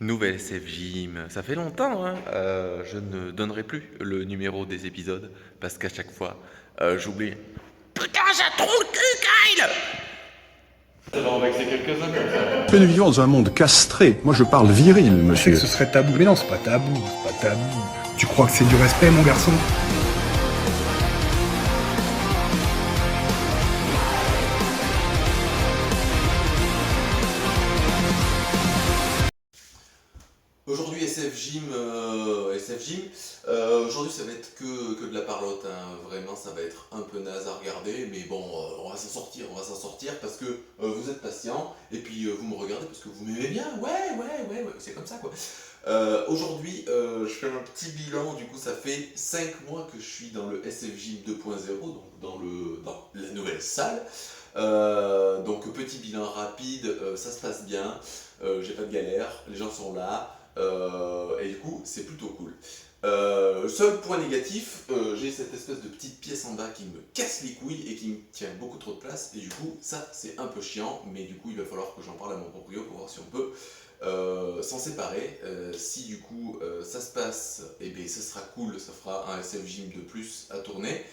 Nouvelle SF Gym, ça fait longtemps, hein. Je ne donnerai plus le numéro des épisodes parce qu'à chaque fois, j'oublie. Putain, j'ai un trou de cul, Kyle. Ça va en vexer quelques-uns comme ça. Que nous vivons dans un monde castré. Moi, je parle viril, Je sais monsieur. que ce serait tabou, mais non, c'est pas tabou, c'est pas tabou. Tu crois que c'est du respect, mon garçon? Aujourd'hui SF Gym. Aujourd'hui ça va être que de la parlotte, hein. Vraiment ça va être un peu naze à regarder, mais bon, on va s'en sortir parce que vous êtes patient et puis vous me regardez parce que vous m'aimez bien. Ouais, c'est comme ça quoi. Aujourd'hui je fais un petit bilan, du coup ça fait 5 mois que je suis dans le SF Gym 2.0, donc dans la nouvelle salle. Donc petit bilan rapide, ça se passe bien, j'ai pas de galère, les gens sont là. Et du coup, c'est plutôt cool. Seul point négatif, j'ai cette espèce de petite pièce en bas qui me casse les couilles et qui me tient beaucoup trop de place. Et du coup, ça, c'est un peu chiant. Mais du coup, il va falloir que j'en parle à mon proprio pour voir si on peut s'en séparer. Si du coup, ça se passe, et bien, ce sera cool. Ça fera un SF Gym de plus à tourner.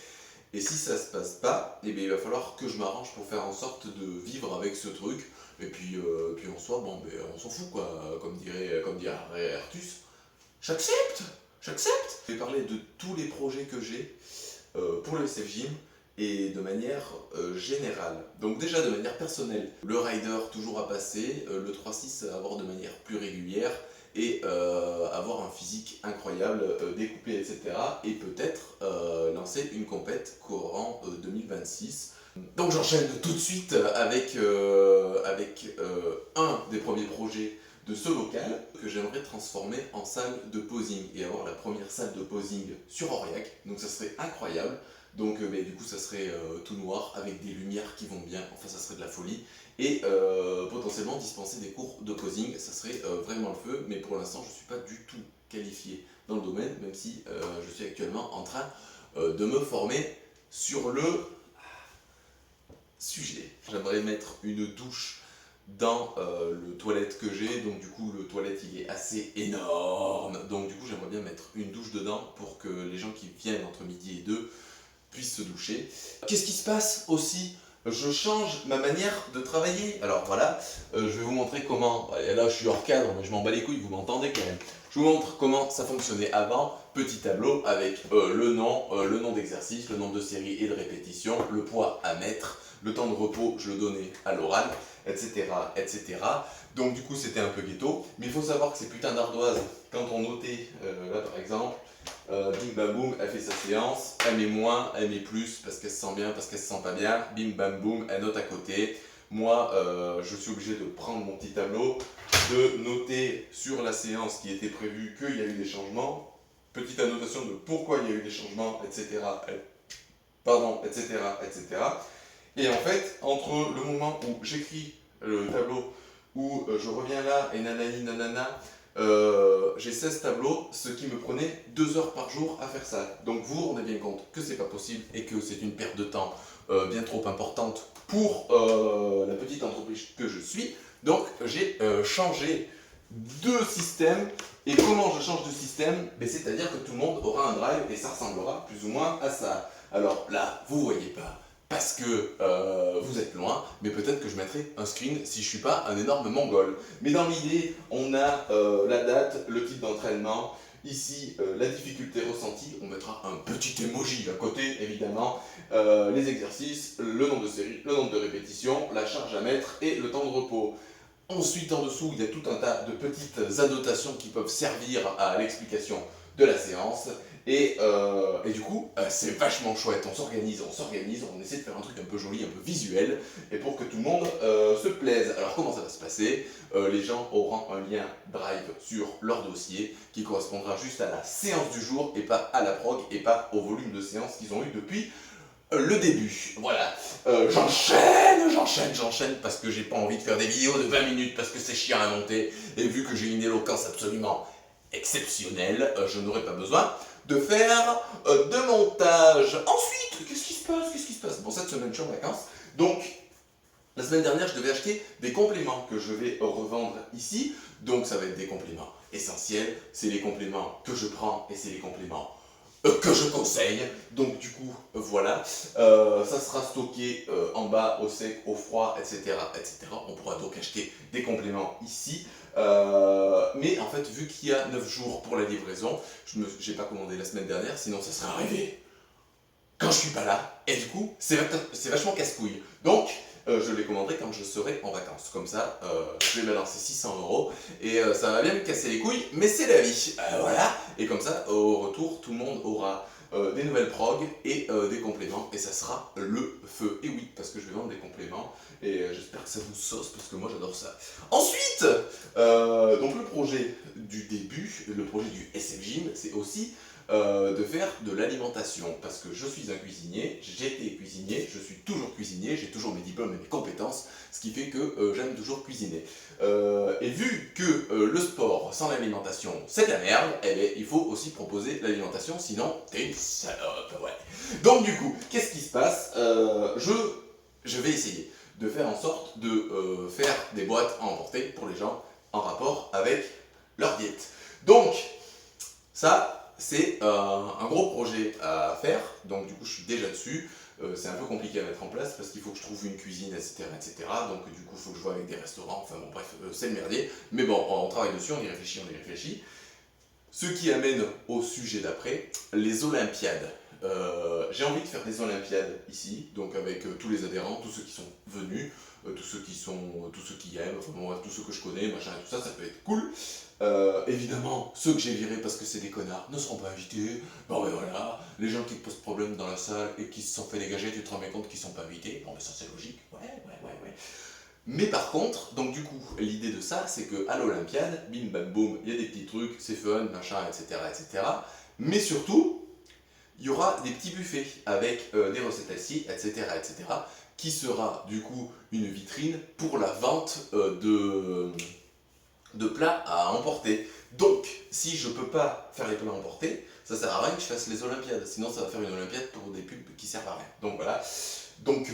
Et si ça se passe pas, eh bien, il va falloir que je m'arrange pour faire en sorte de vivre avec ce truc. Et puis en soi, bon, ben, on s'en fout quoi, comme dirait Artus. J'accepte, j'accepte. Je vais parler de tous les projets que j'ai pour le SF Gym et de manière générale. Donc déjà de manière personnelle, le rider toujours à passer, le 3-6 à avoir de manière plus régulière et avoir un physique incroyable, découpé, etc. Et peut-être lancer une compète courant 2026. Donc j'enchaîne tout de suite avec un des premiers projets de ce local que j'aimerais transformer en salle de posing et avoir la première salle de posing sur Aurillac. Donc ça serait incroyable. Donc du coup ça serait tout noir avec des lumières qui vont bien, enfin ça serait de la folie. Et potentiellement dispenser des cours de posing, ça serait vraiment le feu, mais pour l'instant je ne suis pas du tout qualifié dans le domaine, même si je suis actuellement en train de me former sur le sujet. J'aimerais mettre une douche dans le toilette que j'ai, donc du coup le toilette il est assez énorme, donc du coup j'aimerais bien mettre une douche dedans pour que les gens qui viennent entre midi et 2 puissent se doucher. Qu'est-ce qui se passe aussi? Je change ma manière de travailler. Alors voilà, je vais vous montrer comment, là je suis hors cadre mais je m'en bats les couilles, vous m'entendez quand même. Je vous montre comment ça fonctionnait avant, petit tableau avec le nom d'exercice, le nombre de séries et de répétitions, le poids à mettre, le temps de repos je le donnais à l'oral, etc., etc. Donc du coup c'était un peu ghetto, mais il faut savoir que ces putains d'ardoises, quand on notait, là par exemple, bim bam boum, elle fait sa séance, elle met moins, elle met plus, parce qu'elle se sent bien, parce qu'elle se sent pas bien, bim bam boum, elle note à côté. Moi, je suis obligé de prendre mon petit tableau, de noter sur la séance qui était prévue qu'il y a eu des changements, petite annotation de pourquoi il y a eu des changements, etc. Pardon, etc., etc. Et en fait, entre le moment où j'écris le tableau, où je reviens là et nanani nanana, j'ai 16 tableaux, ce qui me prenait 2 heures par jour à faire ça. Donc vous vous rendez bien compte que c'est pas possible et que c'est une perte de temps bien trop importante pour la petite entreprise que je suis. Donc j'ai changé de système. Et comment je change de système? C'est-à-dire que tout le monde aura un drive et ça ressemblera plus ou moins à ça. Alors là, vous voyez pas parce que vous êtes loin, mais peut-être que je mettrai un screen si je suis pas un énorme mongol. Mais dans l'idée, on a la date, le type d'entraînement, ici la difficulté ressentie, on mettra un petit emoji à côté évidemment, les exercices, le nombre de séries, le nombre de répétitions, la charge à mettre et le temps de repos. Ensuite, en dessous, il y a tout un tas de petites annotations qui peuvent servir à l'explication de la séance. Et du coup, c'est vachement chouette. On s'organise, on essaie de faire un truc un peu joli, un peu visuel, et pour que tout le monde se plaise. Alors, comment ça va se passer? Les gens auront un lien Drive sur leur dossier qui correspondra juste à la séance du jour et pas à la prog et pas au volume de séances qu'ils ont eu depuis le début. Voilà. J'enchaîne parce que j'ai pas envie de faire des vidéos de 20 minutes parce que c'est chiant à monter et vu que j'ai une éloquence absolument exceptionnelle, je n'aurai pas besoin de faire de montage. Ensuite, qu'est-ce qui se passe? Bon, cette semaine je suis en vacances, donc la semaine dernière je devais acheter des compléments que je vais revendre ici, Donc ça va être des compléments essentiels, c'est les compléments que je prends et c'est les compléments que je conseille. Donc du coup, voilà, ça sera stocké en bas, au sec, au froid, etc., etc. On pourra donc acheter des compléments ici. Mais en fait, vu qu'il y a 9 jours pour la livraison, j'ai pas commandé la semaine dernière, sinon ça serait arrivé quand je suis pas là. Et du coup, c'est vachement casse-couille. Donc, je les commanderai quand je serai en vacances. Comme ça, je vais balancer 600 € et ça va bien me casser les couilles, mais c'est la vie. Voilà. Et comme ça, au retour, tout le monde aura des nouvelles prog et des compléments et ça sera le feu. Et oui, parce que je vais vendre des compléments et j'espère que ça vous sauce parce que moi j'adore ça. Ensuite, donc le projet du début, le projet du SF Gym, c'est aussi de faire de l'alimentation parce que je suis un cuisinier, j'étais cuisinier, je suis toujours cuisinier, j'ai toujours mes diplômes et mes compétences, ce qui fait que j'aime toujours cuisiner. Et vu que le sport sans l'alimentation c'est de la merde, eh bien, il faut aussi proposer l'alimentation, sinon t'es une salope, ouais. Donc du coup, qu'est-ce qui se passe? Je vais essayer de faire en sorte de faire des boîtes à emporter pour les gens en rapport avec leur diète. Donc, ça, c'est un gros projet à faire, donc du coup je suis déjà dessus. C'est un peu compliqué à mettre en place parce qu'il faut que je trouve une cuisine, etc. etc. Donc du coup il faut que je vois avec des restaurants, enfin bon bref, c'est le merdier. Mais bon, on travaille dessus, on y réfléchit. Ce qui amène au sujet d'après, les Olympiades. J'ai envie de faire des Olympiades ici, donc avec tous les adhérents, tous ceux qui sont venus, tous ceux qui aiment, enfin bon, tous ceux que je connais, machin et tout ça, ça peut être cool. Évidemment, ceux que j'ai virés parce que c'est des connards ne seront pas invités. Bon ben voilà, les gens qui te posent problème dans la salle et qui se sont fait dégager, tu te rends bien compte qu'ils sont pas invités. Bon ben ça c'est logique, ouais. Mais par contre, donc du coup, l'idée de ça, c'est que à l'Olympiade, bim bam boum, il y a des petits trucs, c'est fun, machin, etc. Mais surtout, il y aura des petits buffets avec des recettes assis, etc., qui sera du coup une vitrine pour la vente de plats à emporter. Donc, si je peux pas faire les plats à emporter, ça sert à rien que je fasse les Olympiades. Sinon, ça va faire une Olympiade pour des pubs qui servent à rien. Donc voilà. Donc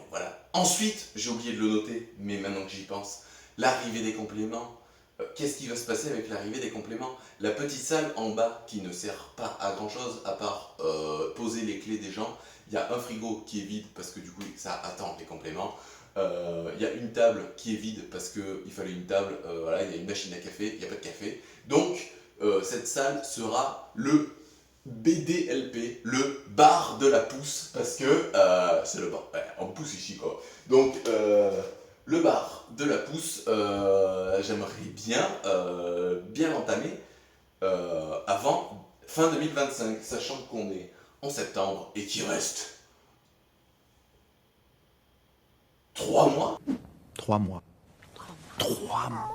voilà. Ensuite, j'ai oublié de le noter, mais maintenant que j'y pense, l'arrivée des compléments. Qu'est-ce qui va se passer avec l'arrivée des compléments? La petite salle en bas qui ne sert pas à grand chose à part poser les clés des gens. Il y a un frigo qui est vide parce que du coup ça attend les compléments. Il y a une table qui est vide parce qu'il fallait une table, voilà, il y a une machine à café, il n'y a pas de café. Donc cette salle sera le BDLP, le bar de la pousse, parce que c'est le bar, ouais, on pousse ici quoi. Donc le bar de la pousse, j'aimerais bien l'entamer avant fin 2025, sachant qu'on est en septembre et qu'il reste 3 mois. 3 mois. 3 mois.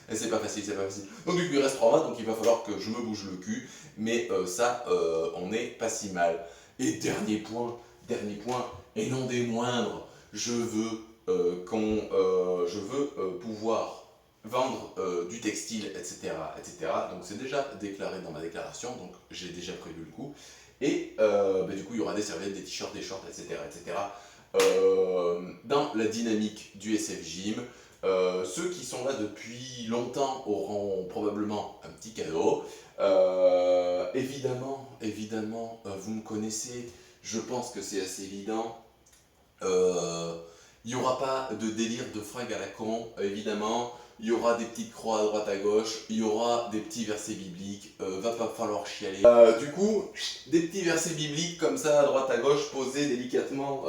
Et c'est pas facile. Donc du coup il reste 3 mois, donc il va falloir que je me bouge le cul, mais ça, on n'est pas si mal. Et dernier point, et non des moindres, je veux pouvoir vendre du textile, etc. Donc c'est déjà déclaré dans ma déclaration, donc j'ai déjà prévu le coup. Et du coup il y aura des serviettes, des t-shirts, des shorts, etc. Dans la dynamique du SF Gym. Ceux qui sont là depuis longtemps auront probablement un petit cadeau. Évidemment, vous me connaissez, je pense que c'est assez évident. Il n'y aura pas de délire de fringues à la con, évidemment. Il y aura des petites croix à droite à gauche, il y aura des petits versets bibliques, va pas falloir chialer. Du coup, des petits versets bibliques comme ça à droite à gauche, posés délicatement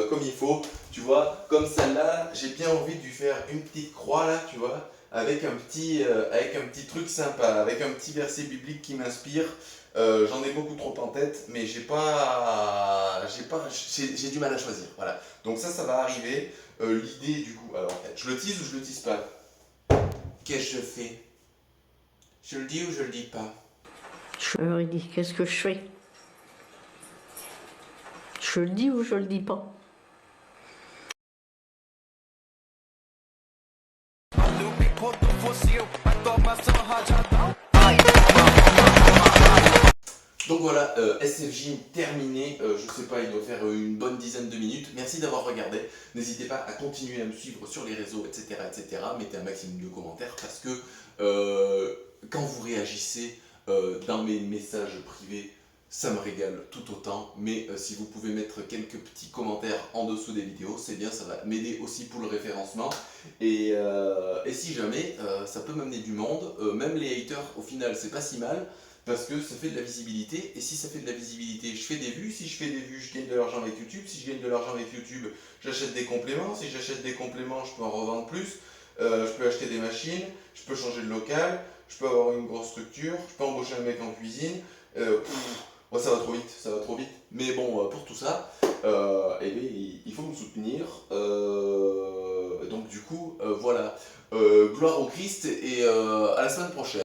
comme il faut, tu vois. Comme celle-là, j'ai bien envie de lui faire une petite croix là, tu vois, avec un petit truc sympa, avec un petit verset biblique qui m'inspire. J'en ai beaucoup trop en tête, mais j'ai du mal à choisir, voilà. Donc ça va arriver. L'idée du coup, alors je le tease ou je le tease pas? Qu'est-ce que je fais? Je le dis ou je le dis pas? Je leur ai dit, qu'est-ce que je fais? Je le dis ou je le dis pas? Donc voilà, SFJ terminé, je sais pas, il doit faire une bonne dizaine de minutes. Merci d'avoir regardé, n'hésitez pas à continuer à me suivre sur les réseaux, etc. etc. Mettez un maximum de commentaires parce que quand vous réagissez dans mes messages privés, ça me régale tout autant. Mais si vous pouvez mettre quelques petits commentaires en dessous des vidéos, c'est bien, ça va m'aider aussi pour le référencement. Et si jamais, ça peut m'amener du monde, même les haters, au final, c'est pas si mal. Parce que ça fait de la visibilité, et si ça fait de la visibilité, je fais des vues, si je fais des vues, je gagne de l'argent avec YouTube, si je gagne de l'argent avec YouTube, j'achète des compléments, si j'achète des compléments, je peux en revendre plus, je peux acheter des machines, je peux changer de local, je peux avoir une grosse structure, je peux embaucher un mec en cuisine, ouais, ça va trop vite, mais bon, pour tout ça, eh bien, il faut me soutenir, donc du coup, voilà, gloire au Christ, et à la semaine prochaine.